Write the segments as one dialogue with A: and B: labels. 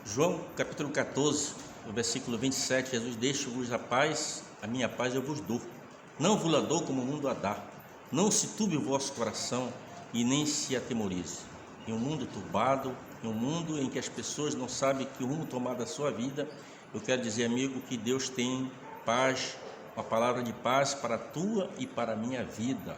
A: João capítulo 14, no versículo 27, Jesus: deixo-vos a paz, a minha paz eu vos dou. Não vos la dou como o mundo a dá. Não se turbe o vosso coração e nem se atemorize. Em um mundo turbado, em um mundo em que as pessoas não sabem que rumo tomar da sua vida, eu quero dizer, amigo, que Deus tem paz, uma palavra de paz para a tua e para a minha vida.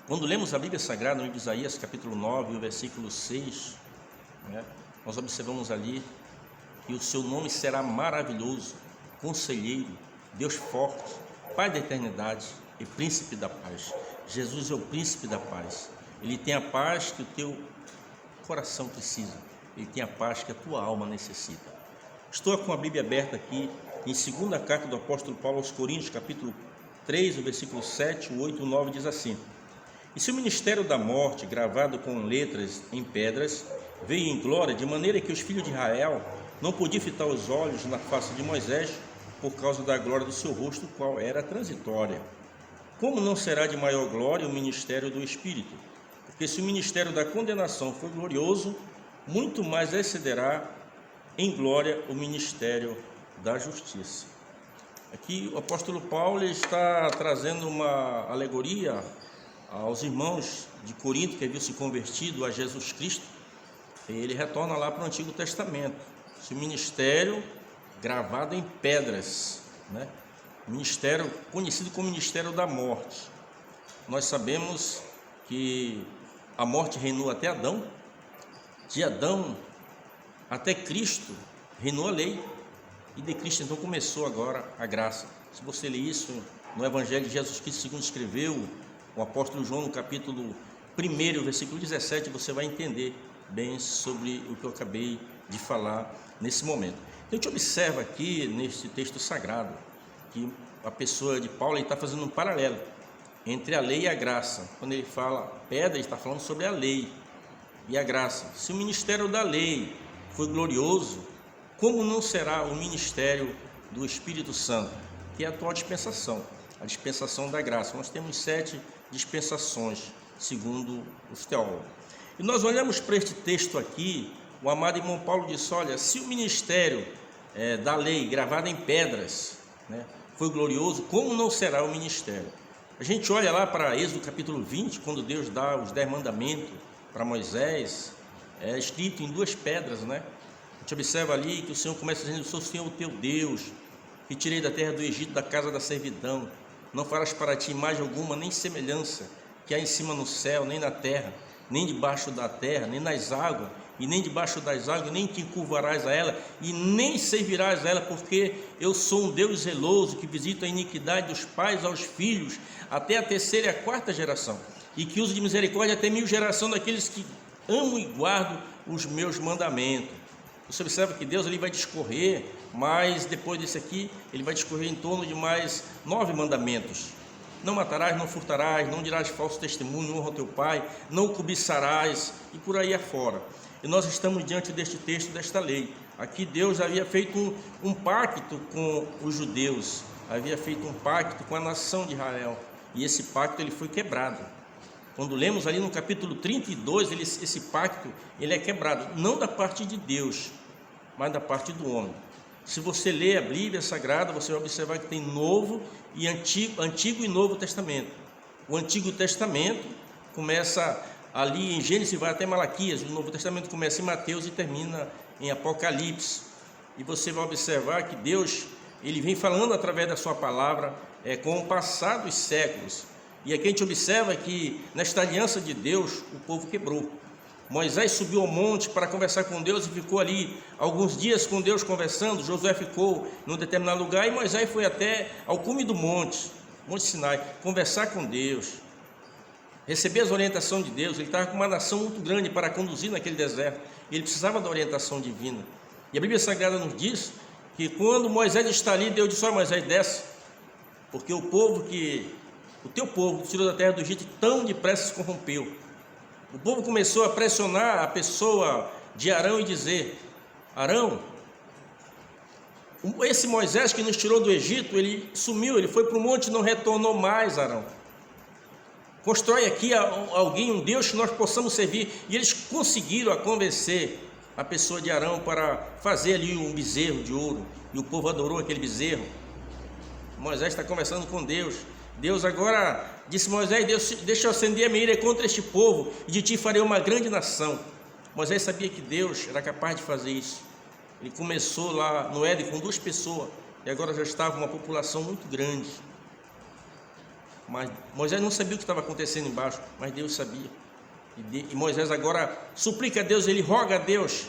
A: Quando lemos a Bíblia Sagrada, no livro de Isaías, capítulo 9, o versículo 6, nós observamos ali que o seu nome será maravilhoso, conselheiro, Deus forte, Pai da eternidade e príncipe da paz. Jesus é o príncipe da paz. Ele tem a paz que o teu coração precisa. Ele tem a paz que a tua alma necessita. Estou com a Bíblia aberta aqui em 2ª carta do apóstolo Paulo aos Coríntios, capítulo 3, o versículo 7, o 8 e o 9 diz assim: e se o ministério da morte, gravado com letras em pedras, veio em glória, de maneira que os filhos de Israel não podiam fitar os olhos na face de Moisés, por causa da glória do seu rosto, qual era transitória. Como não será de maior glória o ministério do Espírito? Porque se o ministério da condenação foi glorioso, muito mais excederá em glória o ministério da justiça. Aqui o apóstolo Paulo está trazendo uma alegoria aos irmãos de Corinto que haviam se convertido a Jesus Cristo. Ele retorna lá para o Antigo Testamento. Esse ministério gravado em pedras, ministério conhecido como ministério da morte. Nós sabemos que a morte reinou até Adão, de Adão até Cristo reinou a lei, e de Cristo então começou agora a graça. Se você ler isso no Evangelho de Jesus Cristo, segundo escreveu o apóstolo João, no capítulo 1, versículo 17, você vai entender bem sobre o que eu acabei de falar nesse momento. Então a gente observa aqui neste texto sagrado que a pessoa de Paulo está fazendo um paralelo entre a lei e a graça. Quando ele fala pedra, ele está falando sobre a lei e a graça. Se o ministério da lei foi glorioso, como não será o ministério do Espírito Santo, que é a atual dispensação, a dispensação da graça? Nós temos 7 dispensações, segundo os teólogos. E nós olhamos para este texto aqui, o amado irmão Paulo disse: olha, se o ministério da lei, gravado em pedras, foi glorioso, como não será o ministério? A gente olha lá para Êxodo capítulo 20, quando Deus dá os 10 mandamentos para Moisés, escrito em 2 pedras, A gente observa ali que o Senhor começa dizendo: sou o Senhor o teu Deus, que tirei da terra do Egito, da casa da servidão. Não farás para ti imagem alguma, nem semelhança, que há em cima no céu, nem na terra, nem debaixo da terra, nem nas águas, e nem debaixo das águas, nem te encurvarás a ela, e nem servirás a ela, porque eu sou um Deus zeloso, que visita a iniquidade dos pais aos filhos, até a 3ª e a 4ª geração, e que usa de misericórdia até 1000 geração daqueles que amam e guardam os meus mandamentos. Você observa que Deus ele vai discorrer, mas depois desse aqui, ele vai discorrer em torno de mais 9 mandamentos. Não matarás, não furtarás, não dirás falso testemunho, honra ao teu pai, não cobiçarás, e por aí afora. E nós estamos diante deste texto, desta lei. Aqui Deus havia feito um pacto com os judeus, havia feito um pacto com a nação de Israel, e esse pacto ele foi quebrado. Quando lemos ali no capítulo 32, esse pacto ele é quebrado, não da parte de Deus, mas da parte do homem. Se você ler a Bíblia Sagrada, você vai observar que tem Antigo e Novo Testamento. O Antigo Testamento começa ali em Gênesis, vai até Malaquias. O Novo Testamento começa em Mateus e termina em Apocalipse. E você vai observar que Deus ele vem falando através da sua palavra com o passar dos séculos. E aqui a gente observa que nesta aliança de Deus o povo quebrou. Moisés subiu ao monte para conversar com Deus e ficou ali alguns dias com Deus conversando. Josué ficou num determinado lugar e Moisés foi até ao cume do monte, Monte Sinai, conversar com Deus, receber as orientações de Deus. Ele estava com uma nação muito grande para conduzir naquele deserto, ele precisava da orientação divina. E a Bíblia Sagrada nos diz que quando Moisés está ali, Deus disse: olha, Moisés, desce, porque o teu povo que tirou da terra do Egito tão depressa se corrompeu. O povo começou a pressionar a pessoa de Arão e dizer: Arão, esse Moisés que nos tirou do Egito, ele sumiu, ele foi para o monte e não retornou mais, Arão. Constrói aqui alguém, um Deus que nós possamos servir. E eles conseguiram a convencer a pessoa de Arão para fazer ali um bezerro de ouro, e o povo adorou aquele bezerro. Moisés está conversando com Deus. Deus agora disse: Moisés, deixa eu acender a minha ira contra este povo, e de ti farei uma grande nação. Moisés sabia que Deus era capaz de fazer isso. Ele começou lá no Éden com 2 pessoas, e agora já estava uma população muito grande. Mas Moisés não sabia o que estava acontecendo embaixo, mas Deus sabia. E Moisés agora suplica a Deus, ele roga a Deus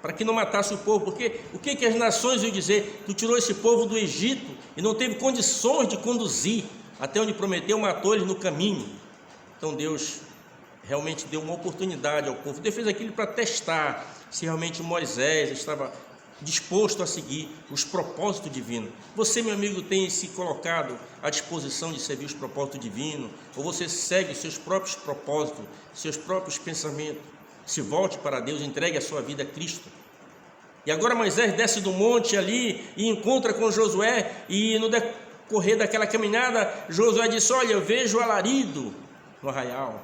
A: para que não matasse o povo, porque o que as nações iam dizer? Tu tirou esse povo do Egito e não teve condições de conduzir até onde prometeu, matou eles no caminho. Então Deus realmente deu uma oportunidade ao povo. Deus fez aquilo para testar se realmente Moisés estava disposto a seguir os propósitos divinos. Você, meu amigo, tem se colocado à disposição de servir os propósitos divinos? Ou você segue os seus próprios propósitos, seus próprios pensamentos? Se volte para Deus, entregue a sua vida a Cristo. E agora Moisés desce do monte ali e encontra com Josué, e no decorrer daquela caminhada, Josué disse: olha, eu vejo alarido no arraial,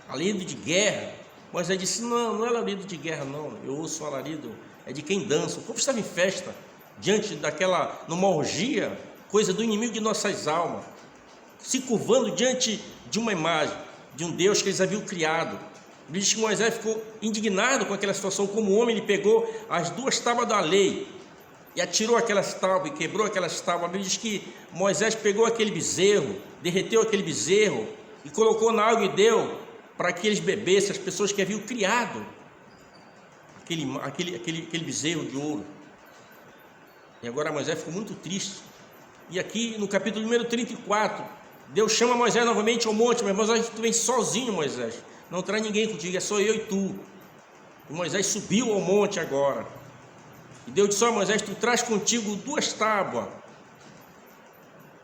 A: alarido de guerra. Moisés disse: não é alarido de guerra não, eu ouço alarido, é de quem dança. O povo estava em festa, diante daquela, numa orgia, coisa do inimigo de nossas almas, se curvando diante de uma imagem, de um Deus que eles haviam criado. Diz que Moisés ficou indignado com aquela situação. Como homem, ele pegou as 2 tábuas da lei e atirou aquelas tábuas e quebrou aquelas tábuas. A Bíblia diz que Moisés pegou aquele bezerro, derreteu aquele bezerro e colocou na água e deu para que eles bebessem, as pessoas que haviam criado aquele bezerro de ouro. E agora Moisés ficou muito triste. E aqui no capítulo número 34, Deus chama Moisés novamente ao monte. Mas Moisés, tu vem sozinho, Moisés, não traz ninguém contigo, é só eu e tu. E Moisés subiu ao monte agora, e Deus disse: ó Moisés, tu traz contigo 2 tábuas,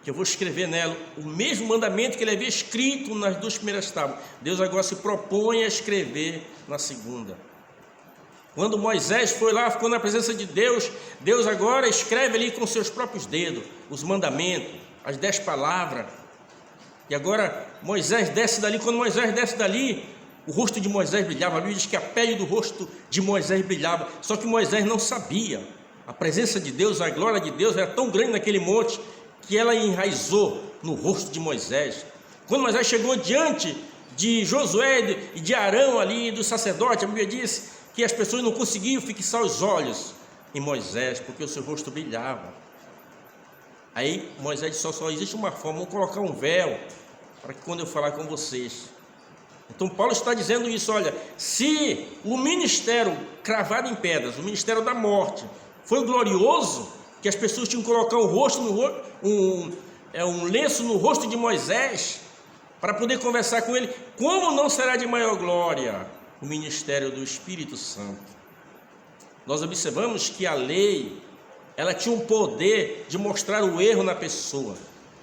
A: que eu vou escrever nela o mesmo mandamento que ele havia escrito nas 2 primeiras tábuas. Deus agora se propõe a escrever na segunda. Quando Moisés foi lá, ficou na presença de Deus, Deus agora escreve ali com seus próprios dedos os mandamentos, as 10 palavras. E agora Moisés desce dali. Quando Moisés desce dali, o rosto de Moisés brilhava. A Bíblia diz que a pele do rosto de Moisés brilhava. Só que Moisés não sabia. A presença de Deus, a glória de Deus era tão grande naquele monte que ela enraizou no rosto de Moisés. Quando Moisés chegou diante de Josué e de Arão ali, do sacerdote, a Bíblia diz que as pessoas não conseguiam fixar os olhos em Moisés, porque o seu rosto brilhava. Aí Moisés disse: só existe uma forma, vou colocar um véu, para que quando eu falar com vocês. Então Paulo está dizendo isso: olha, se o ministério cravado em pedras, o ministério da morte, foi glorioso, que as pessoas tinham que colocar um lenço no rosto de Moisés, para poder conversar com ele, como não será de maior glória o ministério do Espírito Santo? Nós observamos que a lei, ela tinha um poder de mostrar o erro na pessoa.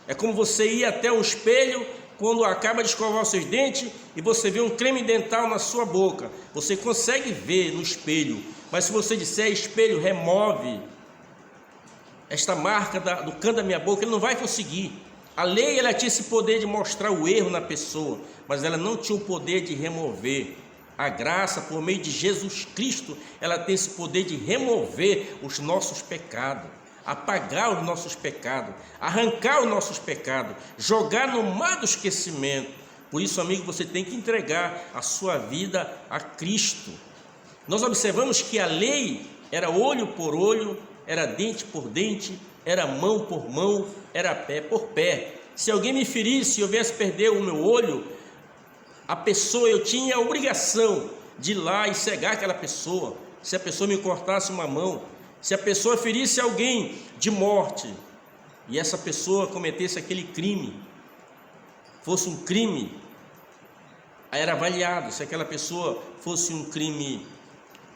A: É como você ir até um espelho quando acaba de escovar os seus dentes e você vê um creme dental na sua boca. Você consegue ver no espelho, mas se você disser: espelho, remove esta marca do canto da minha boca, ele não vai conseguir. A lei, ela tinha esse poder de mostrar o erro na pessoa, mas ela não tinha o poder de remover. A graça, por meio de Jesus Cristo, ela tem esse poder de remover os nossos pecados, apagar os nossos pecados, arrancar os nossos pecados, jogar no mar do esquecimento. Por isso, amigo, você tem que entregar a sua vida a Cristo. Nós observamos que a lei era olho por olho, era dente por dente, era mão por mão, era pé por pé. Se alguém me ferisse e eu viesse perder o meu olho, a pessoa, eu tinha a obrigação de ir lá e cegar aquela pessoa. Se a pessoa me cortasse uma mão, se a pessoa ferisse alguém de morte, e essa pessoa cometesse aquele crime, fosse um crime, aí era avaliado. Se aquela pessoa fosse um crime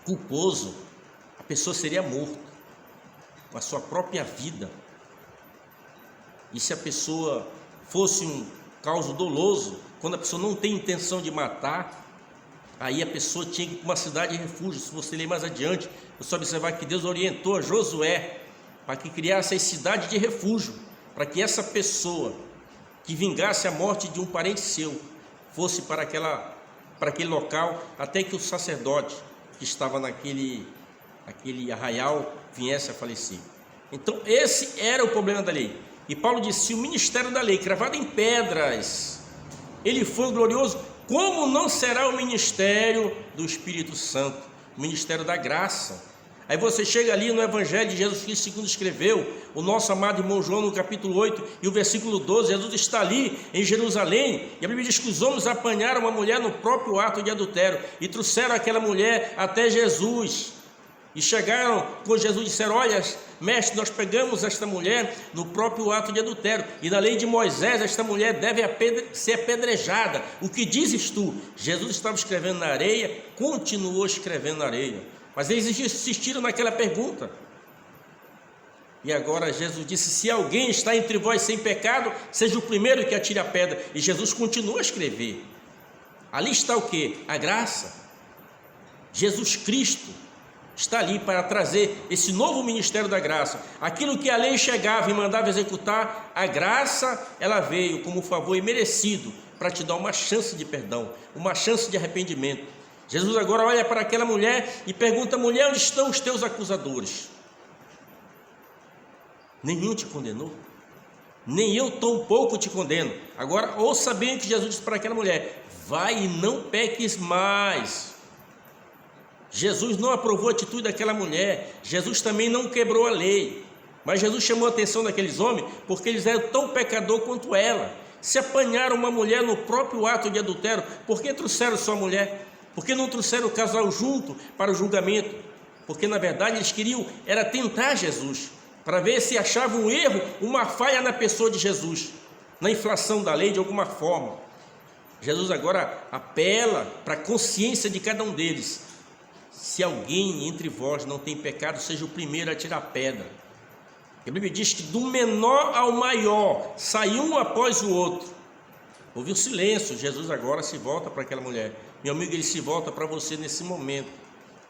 A: culposo, a pessoa seria morta com a sua própria vida. E se a pessoa fosse um causa doloso, quando a pessoa não tem intenção de matar, aí a pessoa tinha que ir para uma cidade de refúgio. Se você ler mais adiante, você observar que Deus orientou a Josué para que criasse a cidade de refúgio, para que essa pessoa que vingasse a morte de um parente seu fosse para aquele local, até que o sacerdote que estava naquele arraial viesse a falecer. Então esse era o problema da lei. E Paulo disse: se o ministério da lei, cravado em pedras, ele foi glorioso, como não será o ministério do Espírito Santo, o ministério da graça? Aí você chega ali no Evangelho de Jesus Cristo segundo escreveu o nosso amado irmão João, no capítulo 8 e o versículo 12, Jesus está ali em Jerusalém, e a Bíblia diz que os homens apanharam uma mulher no próprio ato de adultério, e trouxeram aquela mulher até Jesus, e chegaram com Jesus e disseram: olha, mestre, nós pegamos esta mulher no próprio ato de adultério, e na lei de Moisés esta mulher deve ser apedrejada, o que dizes tu? Jesus estava escrevendo na areia, continuou escrevendo na areia, mas eles insistiram naquela pergunta. E agora Jesus disse: se alguém está entre vós sem pecado, seja o primeiro que atire a pedra. E Jesus continua a escrever. Ali está o que? A graça. Jesus Cristo está ali para trazer esse novo ministério da graça. Aquilo que a lei chegava e mandava executar, a graça, ela veio como um favor imerecido para te dar uma chance de perdão, uma chance de arrependimento. Jesus agora olha para aquela mulher e pergunta: mulher, onde estão os teus acusadores? Nenhum te condenou? Nem eu tampouco te condeno. Agora ouça bem o que Jesus disse para aquela mulher: vai e não peques mais. Jesus não aprovou a atitude daquela mulher, Jesus também não quebrou a lei, mas Jesus chamou a atenção daqueles homens porque eles eram tão pecador quanto ela. Se apanharam uma mulher no próprio ato de adultério, por que trouxeram sua mulher? Por que não trouxeram o casal junto para o julgamento? Porque na verdade eles queriam era tentar Jesus, para ver se achavam um erro, uma falha na pessoa de Jesus, na infração da lei de alguma forma. Jesus agora apela para a consciência de cada um deles: se alguém entre vós não tem pecado, seja o primeiro a tirar a pedra. A Bíblia diz que do menor ao maior saiu um após o outro. Houve um silêncio. Jesus agora se volta para aquela mulher. Meu amigo, ele se volta para você nesse momento.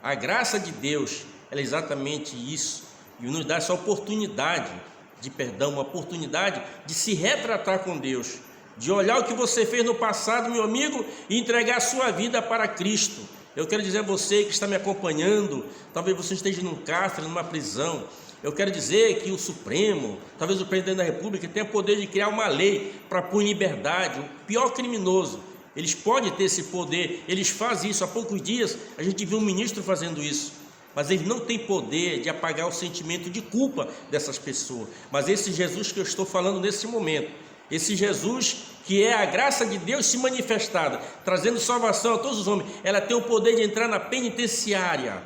A: A graça de Deus, ela é exatamente isso, e nos dá essa oportunidade de perdão, uma oportunidade de se retratar com Deus, de olhar o que você fez no passado, meu amigo, e entregar a sua vida para Cristo. Eu quero dizer a você que está me acompanhando, talvez você esteja num cárcere, numa prisão, eu quero dizer que o Supremo, talvez o presidente da República, tenha poder de criar uma lei para pôr em liberdade o pior criminoso. Eles podem ter esse poder, eles fazem isso. Há poucos dias a gente viu um ministro fazendo isso, mas ele não tem poder de apagar o sentimento de culpa dessas pessoas. Mas esse Jesus que eu estou falando nesse momento, esse Jesus que é a graça de Deus se manifestada, trazendo salvação a todos os homens, ela tem o poder de entrar na penitenciária,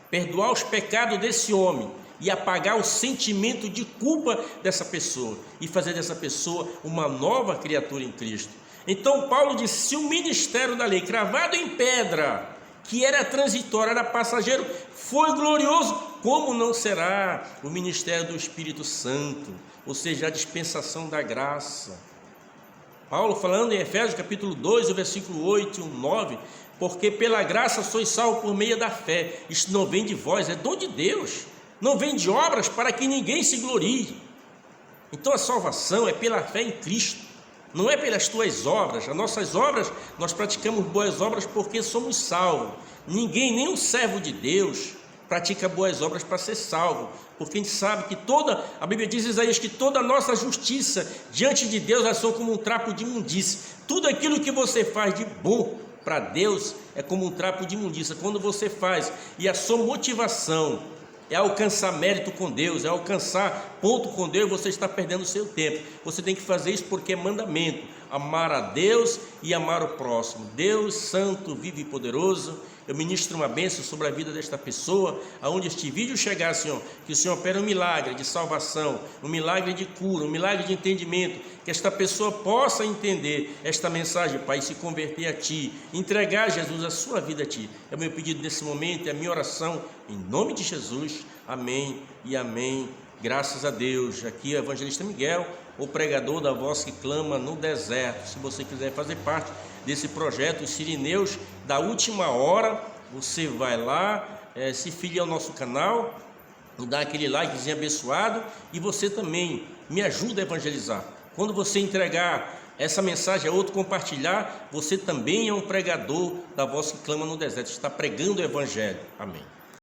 A: perdoar os pecados desse homem e apagar o sentimento de culpa dessa pessoa e fazer dessa pessoa uma nova criatura em Cristo. Então Paulo disse: se o ministério da lei, cravado em pedra, que era transitório, era passageiro, foi glorioso, como não será o ministério do Espírito Santo, ou seja, a dispensação da graça? Paulo falando em Efésios capítulo 2, o versículo 8 e 9, porque pela graça sois salvos por meio da fé, isto não vem de vós, é dom de Deus, não vem de obras para que ninguém se glorie. Então a salvação é pela fé em Cristo, não é pelas tuas obras. As nossas obras, nós praticamos boas obras porque somos salvos. Ninguém, nem um servo de Deus, pratica boas obras para ser salvo, porque a gente sabe que a Bíblia diz em Isaías que toda a nossa justiça diante de Deus é só como um trapo de imundícia. Tudo aquilo que você faz de bom para Deus é como um trapo de imundícia. Quando você faz e a sua motivação é alcançar mérito com Deus, é alcançar ponto com Deus, você está perdendo o seu tempo. Você tem que fazer isso porque é mandamento: amar a Deus e amar o próximo. Deus santo, vivo e poderoso, eu ministro uma bênção sobre a vida desta pessoa, aonde este vídeo chegar, Senhor, que o Senhor opere um milagre de salvação, um milagre de cura, um milagre de entendimento, que esta pessoa possa entender esta mensagem, Pai, e se converter a Ti, entregar, Jesus, a sua vida a Ti. É o meu pedido nesse momento, é a minha oração, em nome de Jesus, amém e amém. Graças a Deus. Aqui é o evangelista Miguel, o pregador da voz que clama no deserto. Se você quiser fazer parte desse projeto, os Sirineus da Última Hora, você vai lá, se filia ao nosso canal, dá aquele likezinho abençoado, e você também me ajuda a evangelizar. Quando você entregar Essa mensagem é outro compartilhar. Você também é um pregador da voz que clama no deserto. Está pregando o evangelho. Amém.